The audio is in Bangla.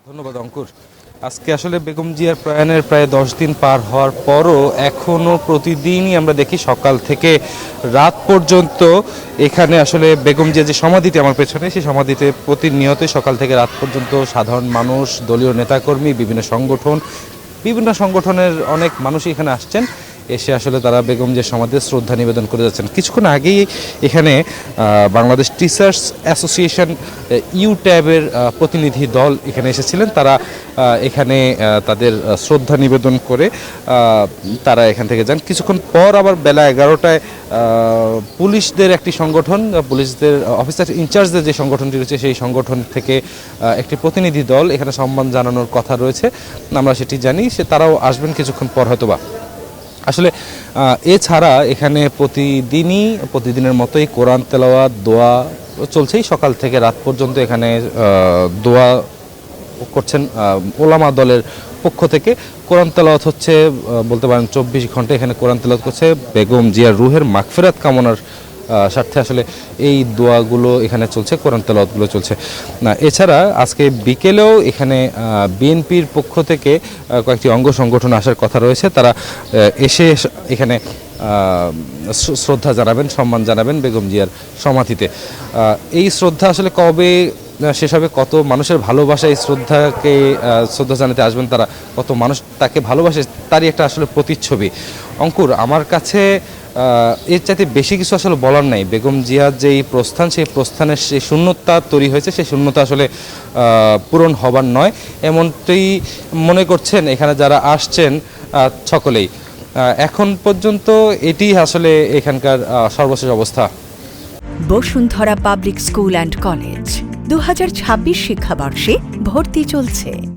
ধন্যবাদ অঙ্কুর। আজকে আসলে বেগম জিয়ার প্রয়াণের প্রায় 10 দিন পার হওয়ার পরও এখনও প্রতিদিনই আমরা দেখি সকাল থেকে রাত পর্যন্ত এখানে আসলে বেগম জিয়া যে সমাধিটি আমার পেছনে, সেই সমাধিতে প্রতিনিয়তই সকাল থেকে রাত পর্যন্ত সাধারণ মানুষ, দলীয় নেতাকর্মী, বিভিন্ন সংগঠনের অনেক মানুষই এখানে আসছেন। এসে আসলে তারা বেগম জিয়ার সমাধিতে শ্রদ্ধা নিবেদন করে যাচ্ছেন। কিছুক্ষণ আগেই এখানে বাংলাদেশ টিচার্স অ্যাসোসিয়েশন ইউট্যাবের প্রতিনিধি দল এখানে এসেছিলেন। তারা এখানে তাদের শ্রদ্ধা নিবেদন করে তারা এখান থেকে যান। কিছুক্ষণ পর আবার বেলা 11টায় পুলিশদের একটি সংগঠন, পুলিশদের অফিসার ইনচার্জদের যে সংগঠনটি রয়েছে সেই সংগঠন থেকে একটি প্রতিনিধি দল এখানে সম্মান জানানোর কথা রয়েছে, আমরা সেটি জানি। তারাও আসবেন কিছুক্ষণ পর হয়তোবা। আসলে এছাড়া এখানে প্রতিদিনের মতোই কোরআন তেলাওয়াত, দোয়া চলছেই। সকাল থেকে রাত পর্যন্ত এখানে দোয়া করছেন ওলামা দলের পক্ষ থেকে। কোরআন তেলাওয়াত হচ্ছে বলতে পারেন 24 ঘন্টা এখানে কোরআন তেলাওয়াত করছে। বেগম জিয়ার রুহের মাগফিরাত কামনার স্বার্থে আসলে এই দোয়াগুলো এখানে চলছে, কোরআন তেলাওয়াতগুলো চলছে। এছাড়া আজকে বিকেলেও এখানে বিএনপির পক্ষ থেকে কয়েকটি অঙ্গ সংগঠন আসার কথা রয়েছে। তারা এসে এখানে শ্রদ্ধা জানাবেন, সম্মান জানাবেন বেগম জিয়ার সমাধিতে। এই শ্রদ্ধা আসলে কবে শেষ হবে, কত মানুষের ভালোবাসা এই শ্রদ্ধা জানাতে আসবেন তারা, কত মানুষ তাকে ভালোবাসে, তারই একটা আসলে প্রতিচ্ছবি। অঙ্কুর, আমার কাছে এর চাইতে বেশি কিছু আসলে বলার নাই। বেগম জিয়ার যে এই প্রস্থান, সেই প্রস্থানের যে শূন্যতা তৈরি হয়েছে, সেই শূন্যতা আসলে পূরণ হবার নয়, এমনটাই মনে করছেন এখানে যারা আসছেন সকলেই। এখন পর্যন্ত এটি আসলে এখানকার সর্বশেষ অবস্থা। Bashundhara public school and college 2026 শিক্ষাবর্ষে ভর্তি চলছে।